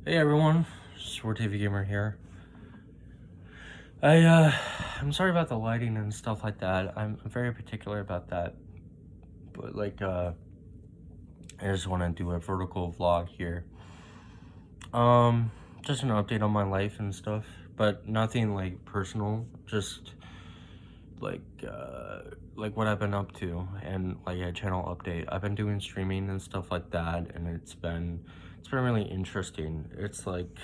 Hey everyone, Soretvgamer here. I'm sorry about the lighting and stuff like that. I'm very particular about that. But I just want to do a vertical vlog here. Just an update on my life and stuff, but nothing like personal. Just like what I've been up to and like a channel update. I've been doing streaming and stuff like that, and it's been really interesting. It's like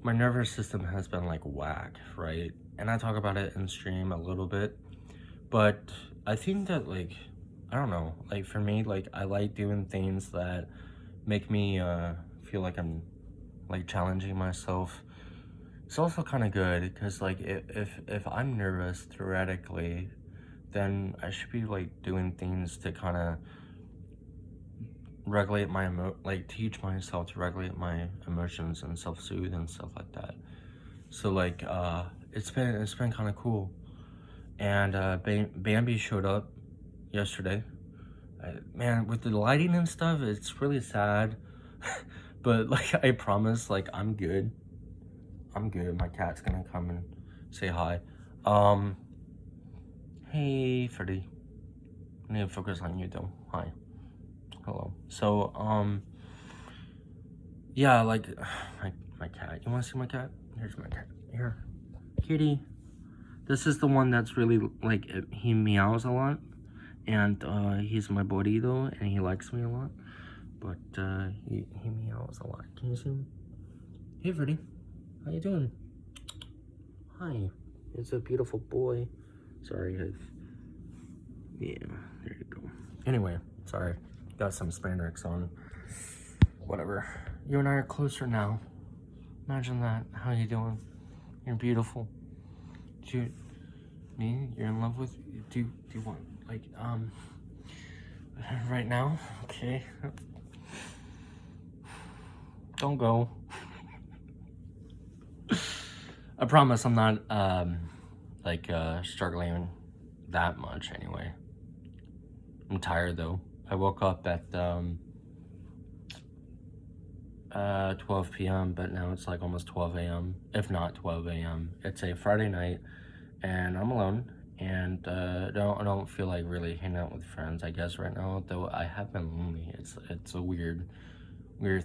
my nervous system has been like whack, right? And I talk about it in stream a little bit, but I think that I don't know, like for me, like I like doing things that make me feel like I'm like challenging myself. It's also kind of good because like if I'm nervous theoretically, then I should be like doing things to kind of regulate my teach myself to regulate my emotions and self-soothe and stuff like that. So it's been kind of cool. And Bambi showed up yesterday. Man, with the lighting and stuff, it's really sad. But like I promise, like I'm good. My cat's gonna come and say hi. Hey Freddie. I need to focus on you though. Hi. Hello. So yeah, like my cat. You wanna see my cat? Here's my cat. Here. Kitty. This is the one that's really like he meows a lot, and he's my buddy though, and he likes me a lot. But he meows a lot. Can you see him? Hey, Freddie, how you doing? Hi. It's a beautiful boy. Sorry, yeah, there you go. Anyway, sorry, got some spandex on. Whatever. You and I are closer now. Imagine that. How you doing? You're beautiful. You're in love with, do you want, right now? Okay. Don't go. I promise I'm not, struggling that much anyway. I'm tired though. I woke up at, 12 p.m., but now it's like almost 12 a.m., if not 12 a.m. It's a Friday night, and I'm alone, and I don't feel like really hanging out with friends, I guess, right now, though I have been lonely. It's a weird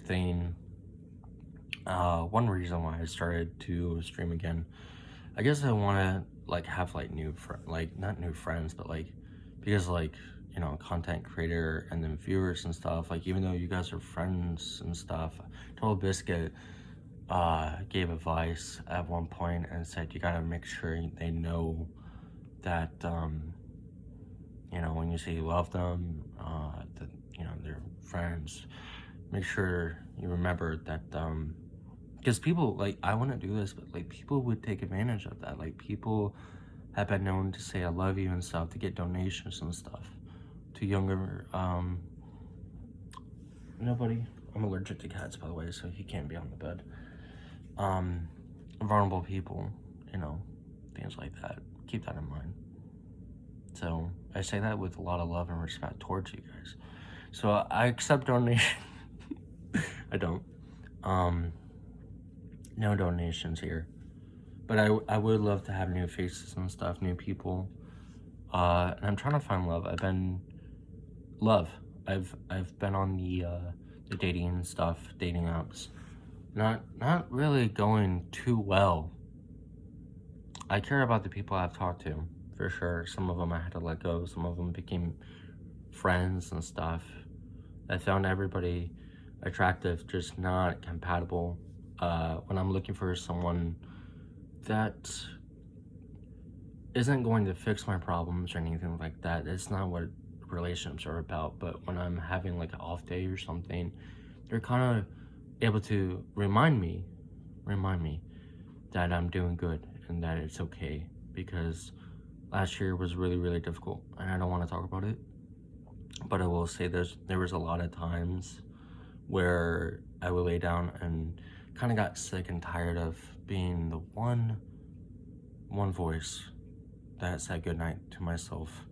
thing. One reason why I started to stream again, I guess I want to like have like not new friends, but like because like you know, content creator and then viewers and stuff, like even though you guys are friends and stuff, Total Biscuit gave advice at one point and said you gotta make sure they know that you know, when you say you love them, that you know they're friends, make sure you remember that because people, like, I want to do this, but like people would take advantage of that. Like people have been known to say I love you and stuff to get donations and stuff to younger nobody. I'm allergic to cats, by the way, so he can't be on the bed. Vulnerable people, you know, things like that. Keep that in mind. So I say that with a lot of love and respect towards you guys. So I accept donation. I don't. No donations here. But I would love to have new faces and stuff, new people. And I'm trying to find love. I've been on the dating stuff, dating apps. Not really going too well. I care about the people I've talked to, for sure. Some of them I had to let go. Some of them became friends and stuff. I found everybody attractive, just not compatible. When I'm looking for someone that isn't going to fix my problems or anything like that, it's not what relationships are about. But when I'm having like an off day or something, they're kind of able to remind me that I'm doing good and that it's okay, because last year was really difficult and I don't want to talk about it, but I will say there was a lot of times where I would lay down and kind of got sick and tired of being the one voice that said goodnight to myself,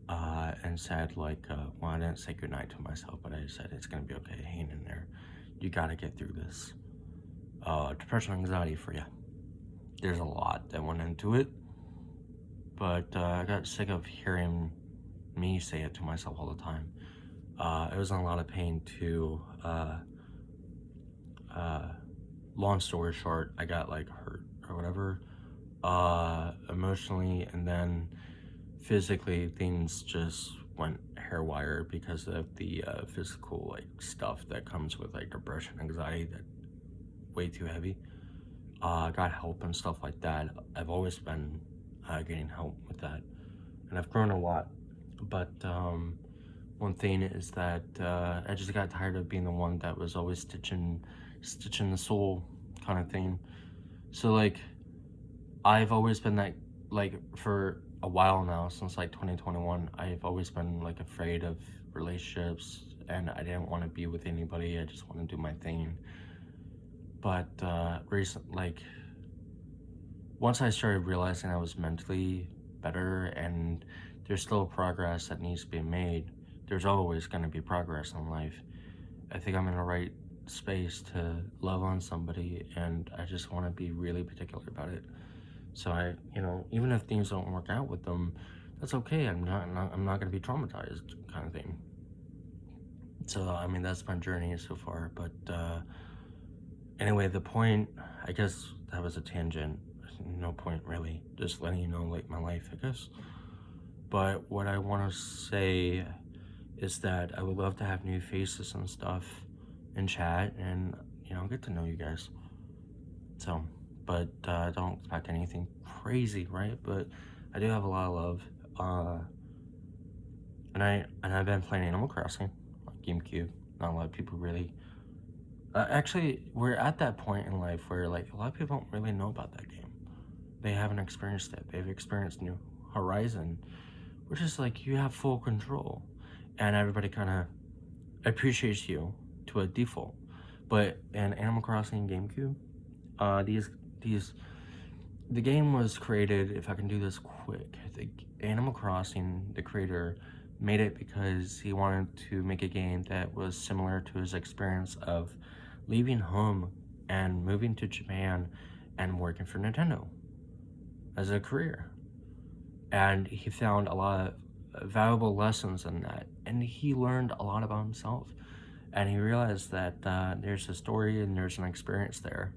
and said well, I didn't say goodnight to myself, but I said it's gonna be okay, hang in there, you gotta get through this. Depression, anxiety for you. There's a lot that went into it, but I got sick of hearing me say it to myself all the time. I was in a lot of pain too. Long story short, I got like hurt or whatever, emotionally, and then physically things just went haywire because of the physical like stuff that comes with like depression, anxiety, that way too heavy. I got help and stuff like that. I've always been getting help with that, and I've grown a lot. But one thing is that I just got tired of being the one that was always stitching the soul kind of thing. So like I've always been that, like for a while now, since like 2021, I've always been like afraid of relationships, and I didn't want to be with anybody. I just want to do my thing. But like once I started realizing I was mentally better and there's still progress that needs to be made, there's always going to be progress in life. I think I'm in the right space to love on somebody, and I just want to be really particular about it. So I, even if things don't work out with them, that's okay. I'm not going to be traumatized, kind of thing. So I mean, that's my journey so far. But anyway, the point, I guess that was a tangent. No point really. Just letting you know like my life, I guess. But what I want to say is that I would love to have new faces and stuff in chat, and get to know you guys. So, but don't expect anything crazy, right? But I do have a lot of love, and I've been playing Animal Crossing on GameCube. Not a lot of people really. Actually, we're at that point in life where like a lot of people don't really know about that game. They haven't experienced it. They've experienced New Horizon, which is like you have full control, and everybody kind of appreciates you to a default. But in Animal Crossing GameCube, the game was created, if I can do this quick, the Animal Crossing, the creator made it because he wanted to make a game that was similar to his experience of leaving home and moving to Japan and working for Nintendo as a career. And he found a lot of valuable lessons in that, and he learned a lot about himself, and he realized that there's a story and there's an experience there.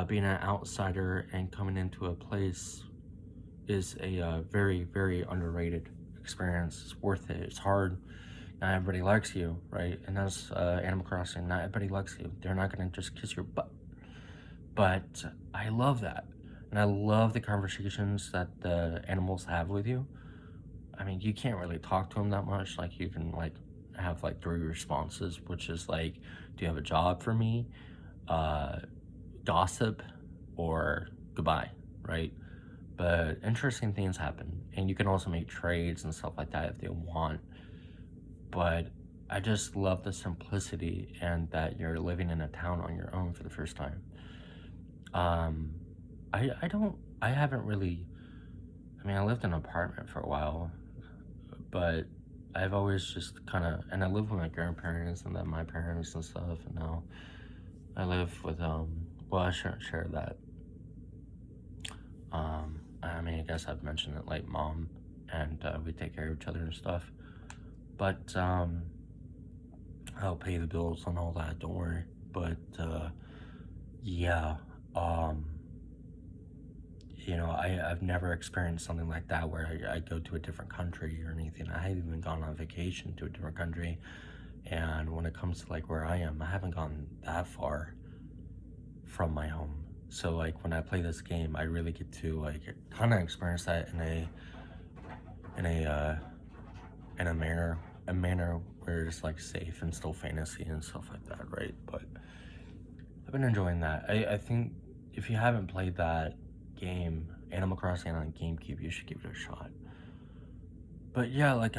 Being an outsider and coming into a place is a very, very underrated experience. It's worth it. It's hard. Not everybody likes you, right? And that's Animal Crossing. Not everybody likes you. They're not going to just kiss your butt. But I love that. And I love the conversations that the animals have with you. I mean, you can't really talk to them that much. Like, you can, like, have, like, 3 responses, which is, like, do you have a job for me? Gossip, or goodbye, right? But interesting things happen. And you can also make trades and stuff like that if they want. But I just love the simplicity and that you're living in a town on your own for the first time. I haven't really, I mean, I lived in an apartment for a while, but I've always just kind of, and I lived with my grandparents and then my parents and stuff, and now I live with, well, I shouldn't share that. I mean, I guess I've mentioned it, like mom, and we take care of each other and stuff, but I'll pay the bills and all that, don't worry. But yeah, I've never experienced something like that where I go to a different country or anything. I haven't even gone on vacation to a different country, and when it comes to like where I am, I haven't gone that far from my home. So like when I play this game, I really get to like kind of experience that in a manner where it's like safe and still fantasy and stuff like that, right? But I've been enjoying that. I think if you haven't played that game, Animal Crossing on GameCube, you should give it a shot. But yeah, like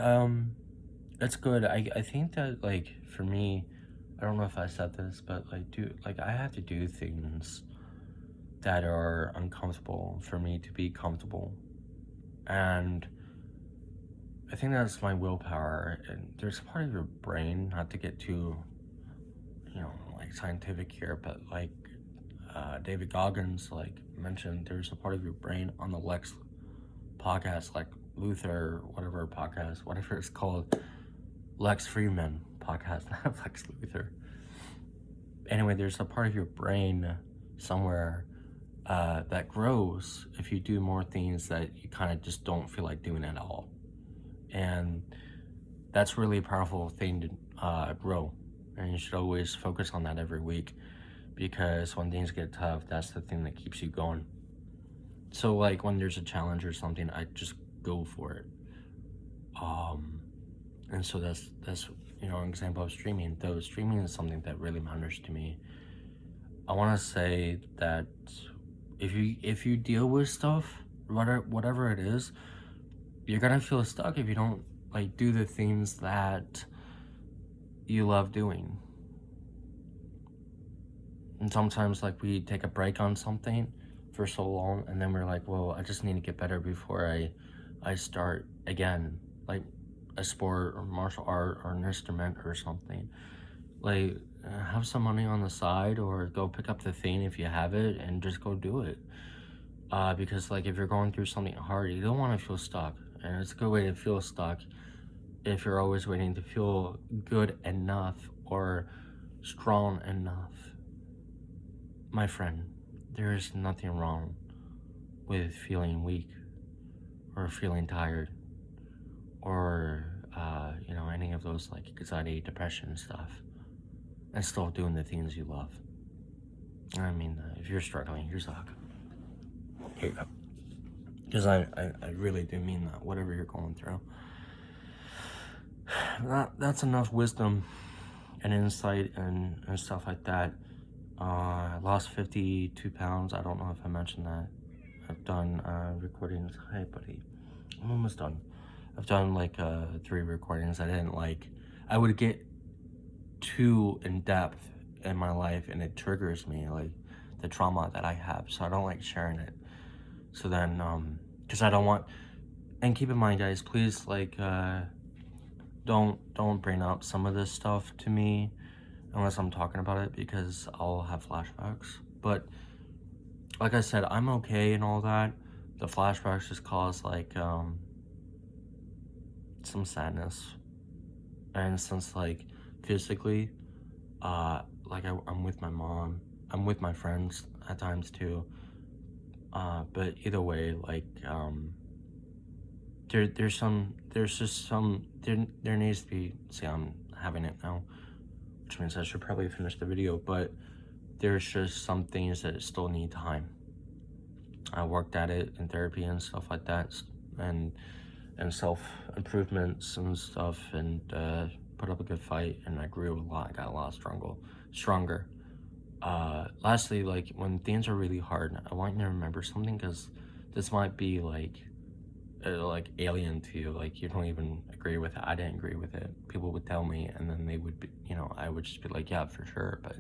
it's good. I think that like for me, I don't know if I said this, but like I have to do things that are uncomfortable for me to be comfortable. And I think that's my willpower. And there's a part of your brain, not to get too, like scientific here, but like David Goggins like mentioned, there's a part of your brain on the Lex podcast, like Luther, whatever podcast, whatever it's called, Lex Friedman podcast, not Lex Luthor. Anyway, there's a part of your brain somewhere that grows if you do more things that you kind of just don't feel like doing at all. And that's really a powerful thing to grow. And you should always focus on that every week, because when things get tough, that's the thing that keeps you going. So like when there's a challenge or something, I just go for it. And so that's an example of streaming. Though streaming is something that really matters to me. I want to say that if you deal with stuff, whatever it is, you're gonna feel stuck if you don't like do the things that you love doing. And sometimes like we take a break on something for so long, and then we're like, well, I just need to get better before I start again, like a sport or martial art or an instrument or something. Like have some money on the side, or go pick up the thing if you have it and just go do it. Because like if you're going through something hard, you don't want to feel stuck, and it's a good way to feel stuck if you're always waiting to feel good enough or strong enough. My friend, there is nothing wrong with feeling weak or feeling tired or any of those like anxiety, depression stuff, and still doing the things you love. I mean, if you're struggling, you're stuck. Here you go. Because I really do mean that, whatever you're going through. That's enough wisdom and insight and stuff like that. I lost 52 pounds. I don't know if I mentioned that. I've done recordings. Hi, buddy. I'm almost done. I've done like 3 recordings. I would get too in depth in my life, and it triggers me, like the trauma that I have. So I don't like sharing it. So then, because I don't want, and keep in mind, guys, please, like, don't bring up some of this stuff to me unless I'm talking about it, because I'll have flashbacks. But like I said, I'm okay and all that. The flashbacks just cause like some sadness, and since like physically, like I'm with my mom, I'm with my friends at times too. But either way, like there needs to be. See, I'm having it now, which means I should probably finish the video, but there's just some things that still need time. I worked at it in therapy and stuff like that, and self-improvements and stuff, and put up a good fight, and I grew a lot. I got a lot stronger. Lastly, like when things are really hard, I want you to remember something, because this might be like alien to you, like you don't even agree with it. I didn't agree with it. People would tell me, and then they would be, I would just be like, yeah, for sure. But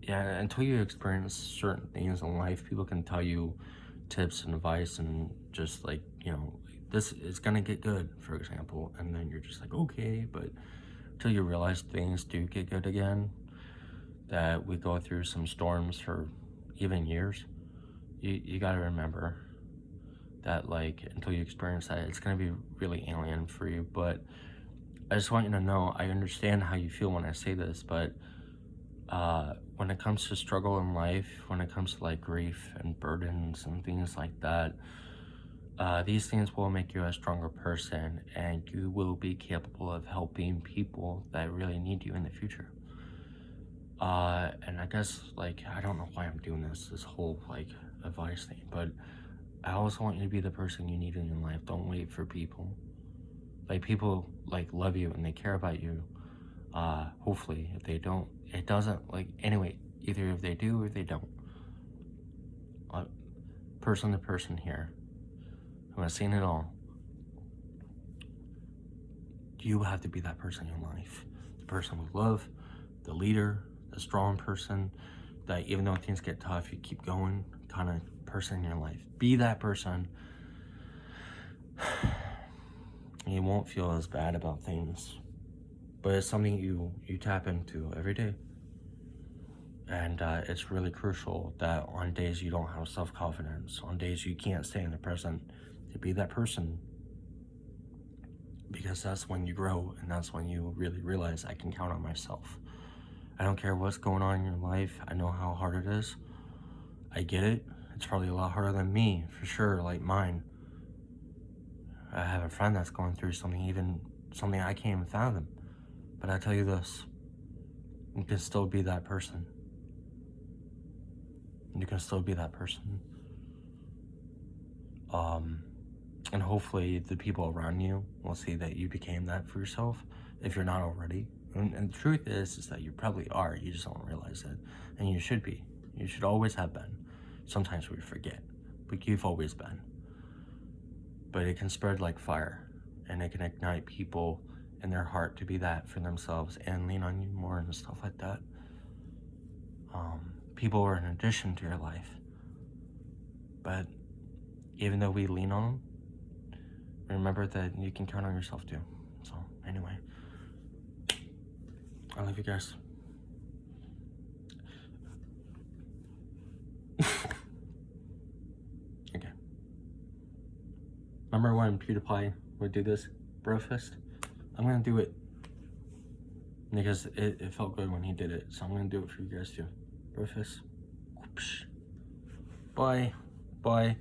yeah, until you experience certain things in life, people can tell you tips and advice and just like, this is gonna get good, for example, and then you're just like, okay. But until you realize things do get good again, that we go through some storms for even years, you gotta remember that, like, until you experience that, it's gonna be really alien for you. But I just want you to know, I understand how you feel when I say this, but when it comes to struggle in life, when it comes to like grief and burdens and things like that, these things will make you a stronger person, and you will be capable of helping people that really need you in the future. And I guess, like, I don't know why I'm doing this whole like advice thing, but I also want you to be the person you need in your life. Don't wait for people. Like, people like love you and they care about you. Hopefully. If they don't, it doesn't, like, anyway, either if they do or they don't. Person to person here, who has seen it all, you have to be that person in your life. The person with love, the leader, the strong person, that even though things get tough, you keep going kind of person in your life. Be that person. You won't feel as bad about things. but it's something you tap into every day. And it's really crucial that on days you don't have self-confidence, on days you can't stay in the present, to be that person, because that's when you grow, and that's when you really realize I can count on myself. I don't care what's going on in your life. I know how hard it is. I get it. It's probably a lot harder than me, for sure, like mine. I have a friend that's going through something I can't even fathom. But I tell you this, you can still be that person. You can still be that person. And hopefully the people around you will see that you became that for yourself, if you're not already. And the truth is that you probably are, you just don't realize it. And you should be. You should always have been. Sometimes we forget, but you've always been. But it can spread like fire, and it can ignite people in their heart to be that for themselves and lean on you more and stuff like that. People are an addition to your life, but even though we lean on them, remember that you can count on yourself too. So anyway, I love you guys. Okay. Remember when PewDiePie would do this bro fist? I'm gonna do it because it felt good when he did it. So I'm gonna do it for you guys too. Bro fist. Bye. Bye.